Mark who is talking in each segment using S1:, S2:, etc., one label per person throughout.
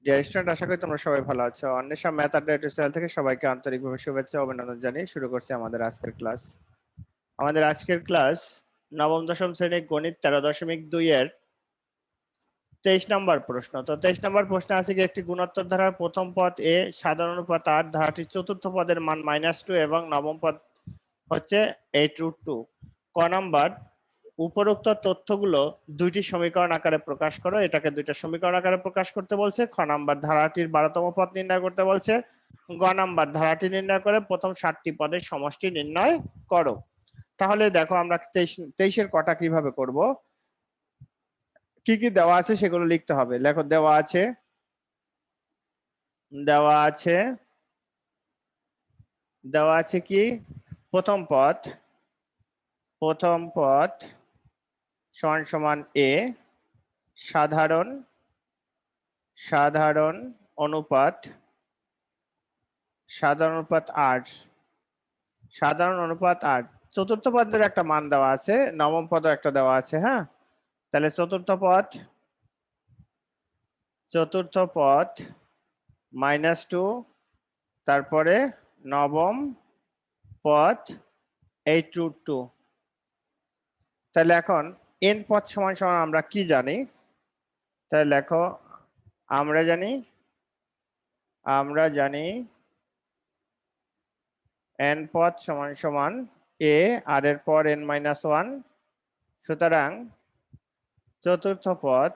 S1: Dear student, আশা করি তোমরা সবাই ভালো আছো। অন্বেষা ম্যাথ আড্ডা ইউটিউব চ্যানেল থেকে সবাইকে আন্তরিকভাবে শুভেচ্ছা ও অভিনন্দন জানিয়ে শুরু করছি আমাদের আজকের ক্লাস। আমাদের আজকের ক্লাস নবম দশম শ্রেণীর গণিত 13.2 এর 23 নম্বর প্রশ্ন। তো 23 নম্বর প্রশ্ন আছে কি, একটি গুণোত্তর ধারার প্রথম পদ এ সাধারণ অনুপাত 8, ধারাটির চতুর্থ পদের মান -2 এবং নবম পদ হচ্ছে 8√2। ক নাম্বার, উপরোক্ত তথ্যগুলো দুইটি সমীকরণ আকারে প্রকাশ করো। এটাকে দুইটা সমীকরণ আকারে প্রকাশ করতে বলছে। খ নাম্বার, ধারাটির 12তম পদ নির্ণয় করতে বলছে। গ নাম্বার, ধারাটি নির্ণয় করে প্রথম 7টি পদের সমষ্টি নির্ণয় করো। তাহলে দেখো আমরা 23-এর কটা কিভাবে করব, কি কি দেওয়া আছে সেগুলো লিখতে হবে। লেখো, দেওয়া আছে কি, প্রথম পদ সমান সমান এ, সাধারণ অনুপাত 8। চতুর্থ পদের একটা মান দেওয়া আছে, নবম পদ একটা দেওয়া আছে। হ্যাঁ, তাহলে চতুর্থ পদ -2, তারপরে নবম পদ 8√2। তাহলে এখন n পদ সমান সমান আমরা কি জানি? তাহলে লেখো, আমরা জানি n পদ সমান সমান a আর এর পর n-1। সুতরাং চতুর্থ পদ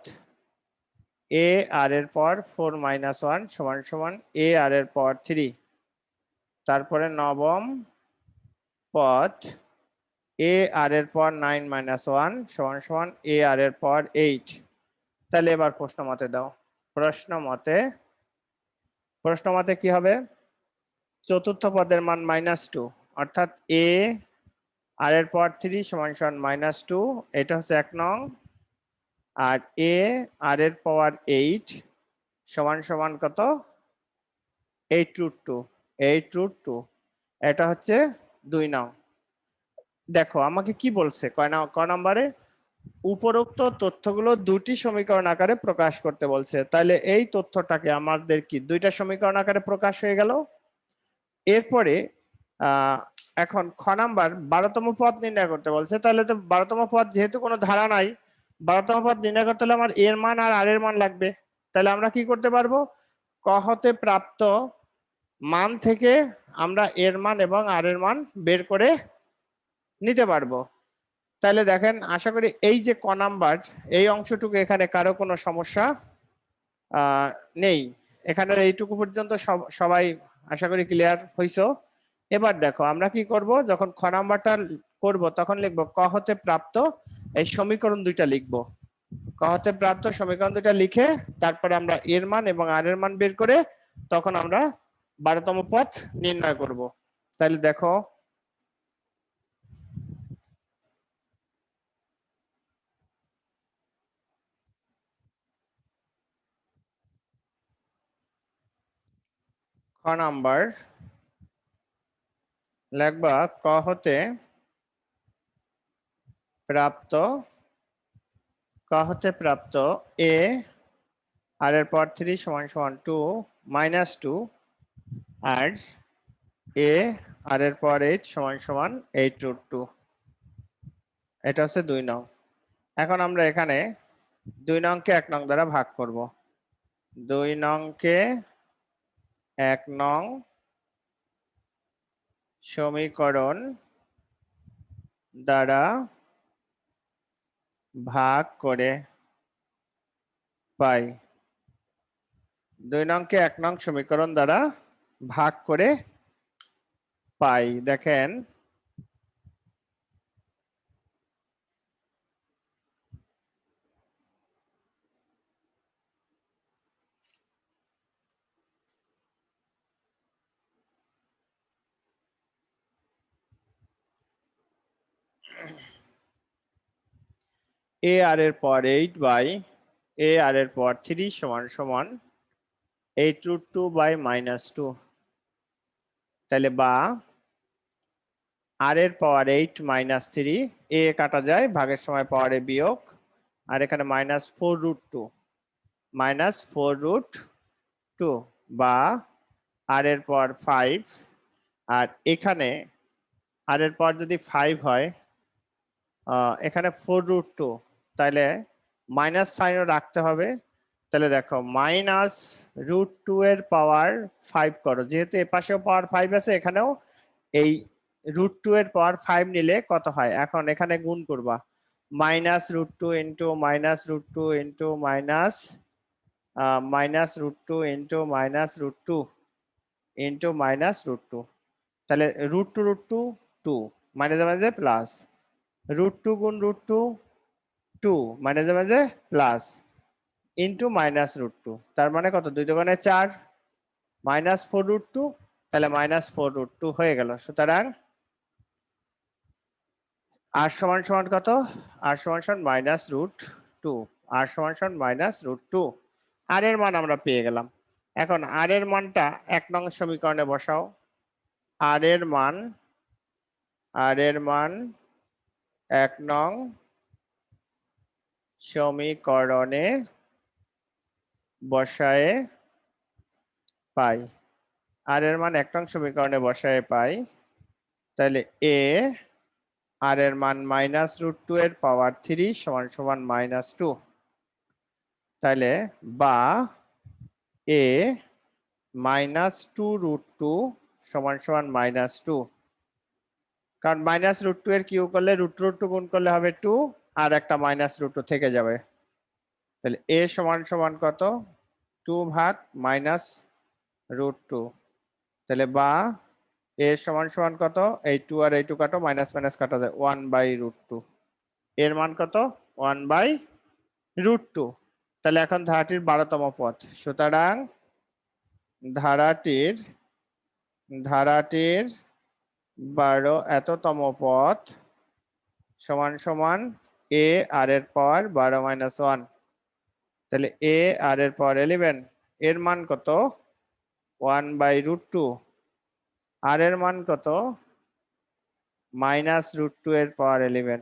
S1: a আর এর পর 4-1 সমান সমান a আর এর পর 3। তারপরে নবম পদ a আর এর পর 9-1 সমান সমান a আর এর পর 8। তাহলে এবার প্রশ্ন মতে দাও। প্রশ্ন মতে কি হবে? চতুর্থ পদের মান -2, অর্থাৎ a আর এর পর 3 সমান সমান -2, এটা হচ্ছে 1 নং। আর a আর এর পাওয়ার 8 সমান সমান কত? 8√2। এটা হচ্ছে 2 নং। দেখো আমাকে কি বলছে, ক নম্বরে উপরোক্ত তথ্যগুলো দুটি সমীকরণ আকারে প্রকাশ করতে বলছে। তাহলে এই তথ্যটাকে আমাদের কি দুইটা সমীকরণ আকারে প্রকাশ হয়ে গেল। এরপরে এখন খ নাম্বার 12তম পদ নির্ণয় করতে বলছে। তাহলে তো 12তম পদ যেহেতু কোনো ধারা নাই, 12তম পদ নির্ণয় করতে হলে আমার এর মান আর আর এর মান লাগবে। তাহলে আমরা কি করতে পারবো? ক হতে প্রাপ্ত মান থেকে আমরা এর মান এবং আর এর মান বের করে নিতে পারবো। তাহলে দেখেন, আশা করি এই যে ক নাম্বার এই অংশটুকু এখানে কারো কোনো সমস্যা নেই। এখানে এইটুকু পর্যন্ত সবাই আশা করি ক্লিয়ার হইছো। এবার দেখো আমরা কি করব, যখন খ নাম্বারটা করব তখন লিখব ক হতে প্রাপ্ত এই সমীকরণ দুইটা লিখব। ক হতে প্রাপ্ত সমীকরণ দুইটা লিখে তারপরে আমরা এর মান এবং আর এর মান বের করে তখন আমরা 12তম পদ নির্ণয় করব। তাহলে দেখো, খ নাম্বার লিখবা ক হতে প্রাপ্ত এ আর এর পর 3 সমান সমান 2 -2 আর এ আর এর পর 8 সমান সমান 8√2। এটা হচ্ছে 2 নং। এখন আমরা এখানে 2 নংকে 1 নং দ্বারা ভাগ করব। 2 নংকে 1 নং সমীকরণ দ্বারা ভাগ করে পাই। 2 নংকে 1 নং সমীকরণ দ্বারা ভাগ করে পাই। দেখেন, এ আর এর পর 8 বাই এ আর এর পর 3 সমান সমান 8√2 বাই -2। তাহলে বা আর এর পাওয়ার 8 -3, এ কাটা যায়, ভাগের সময় পাওয়ারে বিয়োগ, আর এখানে -4√2 2 বা আর এর পর 5 আর এখানে আর এর পর যদি 5 হয় এখানে 4√2 তাহলে মাইনাস সাইনও রাখতে হবে। তাহলে দেখো -√2 এর পাওয়ার 5 করো, যেহেতু এ পাশেও পাওয়ার 5 আছে এখানেও এই √2 এর পাওয়ার 5 নিলে কত হয়, এখন এখানে গুণ করবা -√2 ইন্টু -√2 ইন্টু -√2 ইন্টু -√2 ইন্টু -√2, তাহলে √2 2 মাইনাসে মাইনাসে প্লাস, √2 গুণ √2 2 মাইনাসে মাইনাসে প্লাস ইন্টু -√2, তার মানে কত 2 দোকানে 4 -4√2, তাহলে -4√2 হয়ে গেল। সুতরাং আর সমান সমান কত, আর সমান সমান -√2, আর সমান সমান -√2, আর এর মান আমরা পেয়ে গেলাম। এখন আর এর মানটা 1 নং সমীকরণে বসাও। আর এর মান 1 নং সমীকরণে বসায়ে পাই, আর এর মান 1 নং সমীকরণে বসায়ে পাই, তাহলে এ আর এর মান -√2 এর পাওয়ার 3 সমান সমান -2, তাহলে বা এ -2√2 সমান সমান -2, কারণ -√2 এর কিউ করলে √2 গুণ করলে হবে 2 আর একটা -√2 থেকে যাবে, তাহলে এ সমান সমান কত 2 ভাগ -√2, তাহলে বা এ সমান সমান কত, এই 2 আর এই 2 কাটো, মাইনাস মাইনাস কাটা যায় 1/√2, এর মান কত 1/√2, তাহলে এখন ধারাটির 12তম পদ। সুতরাং ধারাটির 12তম পদ সমান সমান এ আর এর পাওয়ার 12 - 1, তাহলে এ আর এর পাওয়ার 11, এর মান কত 1/√2, আর এর মান কত -√2 এর পাওয়ার 11,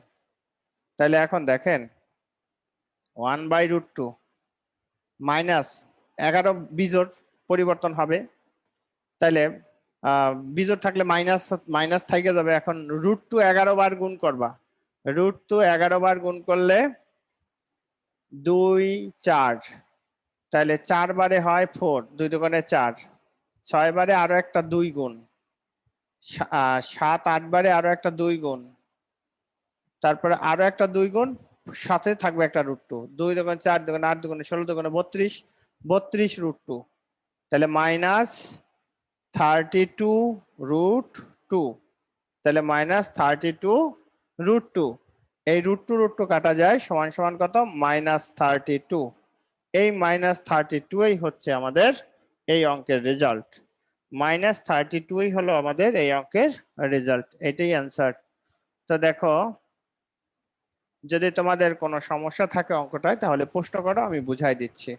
S1: তাহলে এখন দেখেন 1/√2 -11 বিজোড় পরিবর্তন হবে, তাহলে বিজোড় থাকলে মাইনাস মাইনাস থেকে যাবে। এখন √2 11 বার গুণ করবা, √2 11 বার গুণ করলে 2 4, তাহলে 4 বারে হয় 4, 2 দোকানে 4, 6 বারে আরো একটা 2 গুণ, 7 8 বারে আরো একটা 2 গুণ, তারপরে আরো একটা 2 গুণ, সাথে থাকবে একটা √2, 2 দোকানে 4, দোকানে 8, দোকানে 16, দোকানে 32, 32√2, তাহলে -32√2, তাহলে -32√2, এই √2 কাটা যায় সমান সমান কত -32, এই -32 এই হচ্ছে আমাদের এই অঙ্কের রেজাল্ট, -32 হলো আমাদের এই অঙ্কের রেজাল্ট, এটাই অ্যান্সার। তো দেখো যদি তোমাদের কোনো সমস্যা থাকে অঙ্কটায় তাহলে প্রশ্ন করো, আমি বুঝাই দিচ্ছি।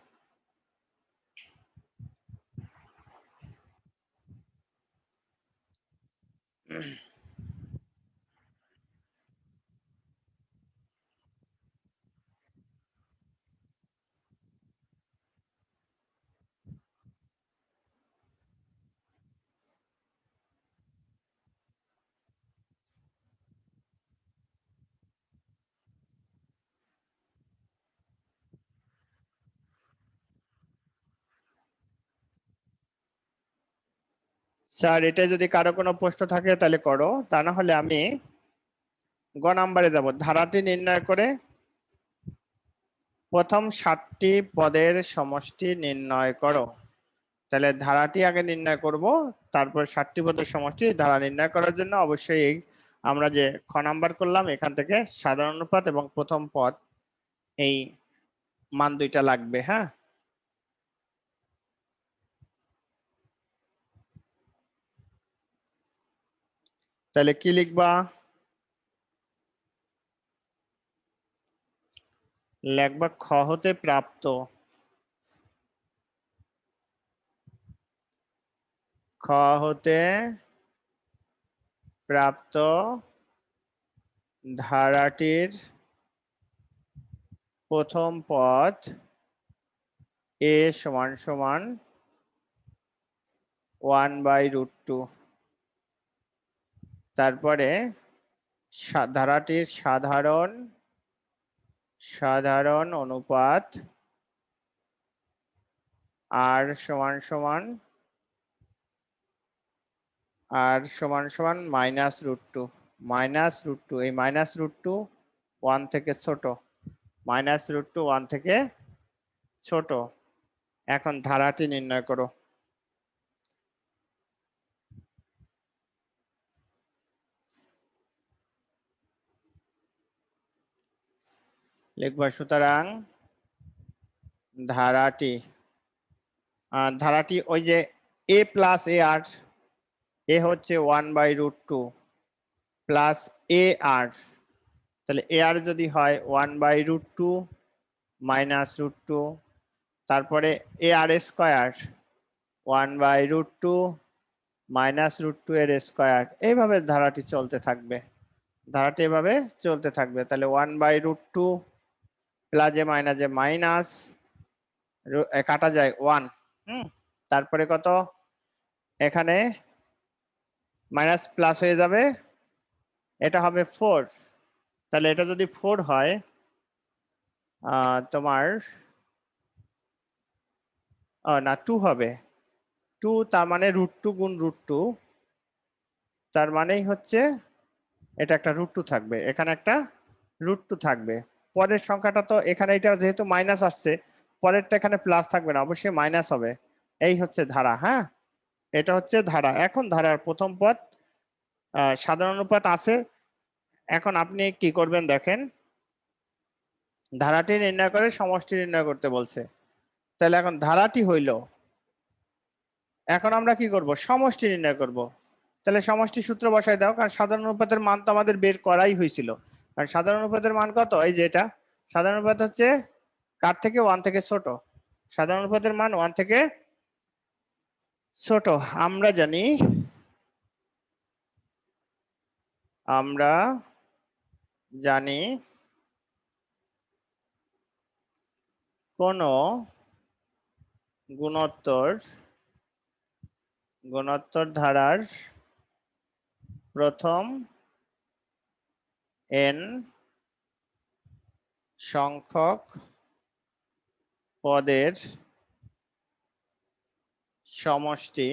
S1: স্যার এটা যদি কারো কোনো প্রশ্ন থাকে তাহলে করো, তা না হলে আমি গ নাম্বারে যাব। ধারাটি নির্ণয় করে প্রথম 7টি পদের সমষ্টি নির্ণয় করো। তাহলে ধারাটি আগে নির্ণয় করব, তারপর 7টি পদের সমষ্টি। ধারা নির্ণয় করার জন্য অবশ্যই এই আমরা যে খ নাম্বার করলাম এখান থেকে সাধারণ অনুপাত এবং প্রথম পদ এই মান দুইটা লাগবে। হ্যাঁ, তাহলে কি লিখবা, লিখবা খ হতে প্রাপ্ত, খ হতে প্রাপ্ত ধারাটির প্রথম পদ এ সমান সমান 1/√2। তারপরে ধারাটির সাধারণ অনুপাত r সমান সমান -√2। এই -√2 1 থেকে ছোট, -√2 1 থেকে ছোট। এখন ধারাটি নির্ণয় করো। লিখবা সুতরাং ধারাটি ওই যে a প্লাস এ আর, এ হচ্ছে 1/√2 প্লাস এ আর, তাহলে এ আর যদি হয় 1/√2 -√2, তারপরে এ আর স্কয়ার 1/√2 -√2 এর স্কয়ার। এইভাবে ধারাটি চলতে থাকবে, তাহলে 1/√2 প্লাসে মাইনাসে মাইনাস, কাটা যায় 1। তারপরে কত, এখানে মাইনাস প্লাস হয়ে যাবে, এটা হবে 4। তাহলে এটা যদি 4 হয় তোমার না 2 হবে, 2 তার মানে √2 গুণ √2, তার মানেই হচ্ছে এটা একটা √2 থাকবে, এখানে একটা √2 থাকবে। পরের সংখ্যাটা তো এখানে এটা যেহেতু মাইনাস আসছে, পরেরটা এখানে প্লাস থাকবে না, অবশ্যই মাইনাস হবে। এই হচ্ছে ধারা। হ্যাঁ, এটা হচ্ছে ধারা। এখন ধারার প্রথম পদ সাধারণ অনুপাত আছে। এখন আপনি কি করবেন দেখেন, ধারাটি নির্ণয় করে সমষ্টি নির্ণয় করতে বলছে। তাহলে এখন ধারাটি হইল, এখন আমরা কি করব, সমষ্টি নির্ণয় করব। তাহলে সমষ্টি সূত্র বসাই দাও, কারণ সাধারণ অনুপাতের মান তো আমাদের বের করাই হয়েছিল। কারণ সাধারণ অনুপাতের মান কত, এই যে এটা সাধারণ অনুপাত হচ্ছে কার থেকে, 1 থেকে ছোট। সাধারণ অনুপাতের মান 1 থেকে ছোট। আমরা জানি কোন গুণোত্তর ধারার প্রথম n সংখ্যক পদের সমষ্টি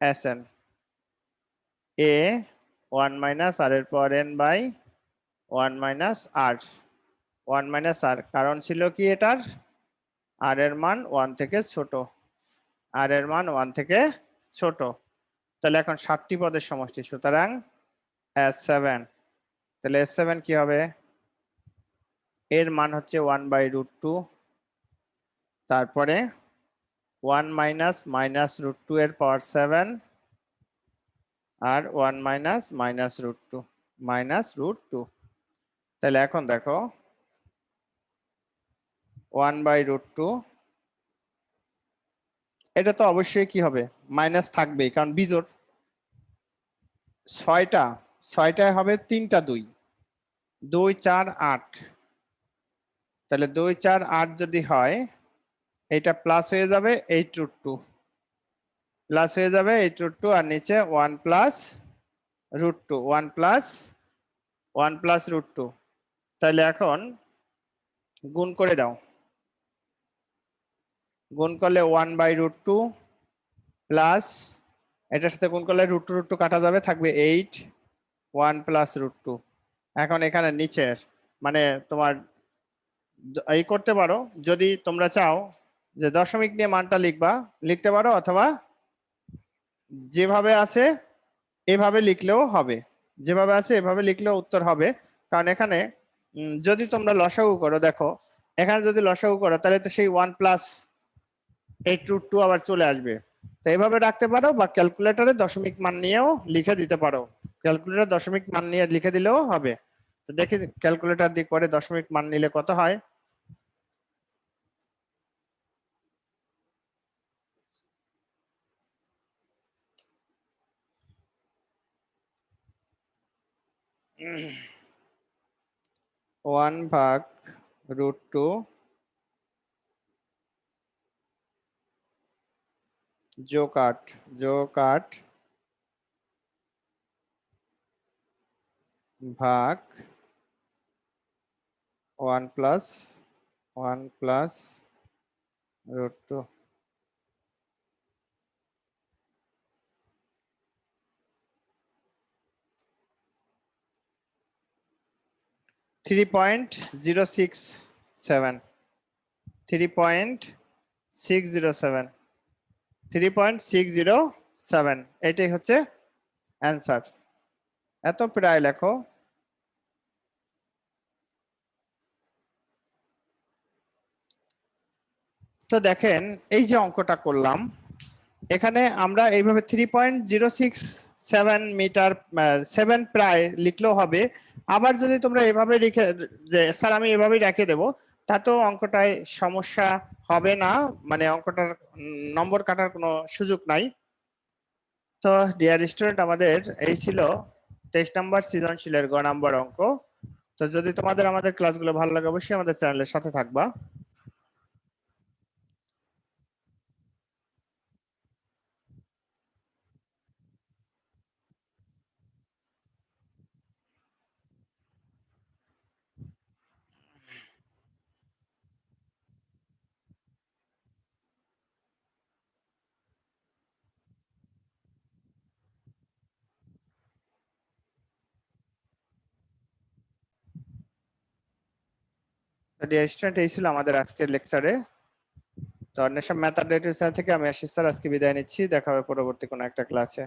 S1: Sn, a 1 মাইনাস r এর পর n by 1 minus r, 1 minus r, কারণ ছিল কি এটার r এর মান 1 থেকে ছোট, r এর মান 1 থেকে ছোট। তাহলে এখন 7টি পদের সমষ্টি, সুতরাং S7। তাহলে S7 কি হবে, এর মান হচ্ছে 1/√2, তারপরে 1 মাইনাস -√2 এর পাওয়ার 7 আর 1 মাইনাস -√2। তাহলে এখন দেখো 1/√2, এটা তো অবশ্যই কি হবে, মাইনাস থাকবেই, কারণ বিজোড়। 6টায় হবে 3টা 2, 2 4 8। তাহলে 2 4 8 যদি হয়, এটা প্লাস হয়ে যাবে 8√2, প্লাস হয়ে যাবে 8√2, আর নিচে 1 প্লাস √2, 1 প্লাস √2। তাহলে এখন গুণ করে দাও, গুণ করলে 1/√2 প্লাস, এটার সাথে গুণ করলে √2 কাটা যাবে, থাকবে 8, 1 প্লাস √2। এখন এখানে নিচের মানে তোমার এই করতে পারো, যদি তোমরা চাও যে দশমিক নিয়ে মানটা লিখতে পারো, অথবা যেভাবে আছে এভাবে লিখলেও হবে, যেভাবে আছে এভাবে লিখলেও উত্তর হবে। কারণ এখানে যদি তোমরা লসাগু করো, দেখো এখানে যদি লসাগু করো, তাহলে তো সেই 1 প্লাস 8√2 আবার চলে আসবে। তো এইভাবে রাখতে পারো, বা ক্যালকুলেটরে দশমিক মান নিয়েও লিখে দিতে পারো, ক্যালকুলেটর দশমিক মান নিয়ে লিখে দিলেও হবে। তো দেখি ক্যালকুলেটর দিয়ে করে দশমিক মান নিলে কত হয়। ওয়ান ভাগ √2 যোগ 8 ভাগ 1 প্লাস √2। 3.067 3.607 3.607 এটাই হচ্ছে অ্যান্সার। এত প্রায় লেখো। তো দেখেন এই যে অঙ্কটা করলাম, এখানে আমরা এইভাবে 3.067 মিটার 7 প্রায় লিখলেও হবে। আবার যদি তোমরা এভাবে লিখে যে স্যার আমি এভাবেই রেখে দেবো, তাতেও অঙ্কটায় সমস্যা হবে না, মানে অঙ্কটার নম্বর কাটার কোনো সুযোগ নাই। তো ডিয়ার স্টুডেন্ট, আমাদের এই ছিল 23 নম্বর সৃজনশীলের গ নাম্বার অঙ্ক। তো যদি তোমাদের আমাদের ক্লাসগুলো ভালো লাগে অবশ্যই আমাদের চ্যানেলের সাথে থাকবা। ডিয়ার স্টুডেন্ট, এই ছিল আমাদের আজকের লেকচারে। তো অন্বেষণ ম্যাথমেটিক্স থেকে আমি আশিস স্যার আজকে বিদায় নিচ্ছি। দেখা হবে পরবর্তী কোনো একটা ক্লাসে।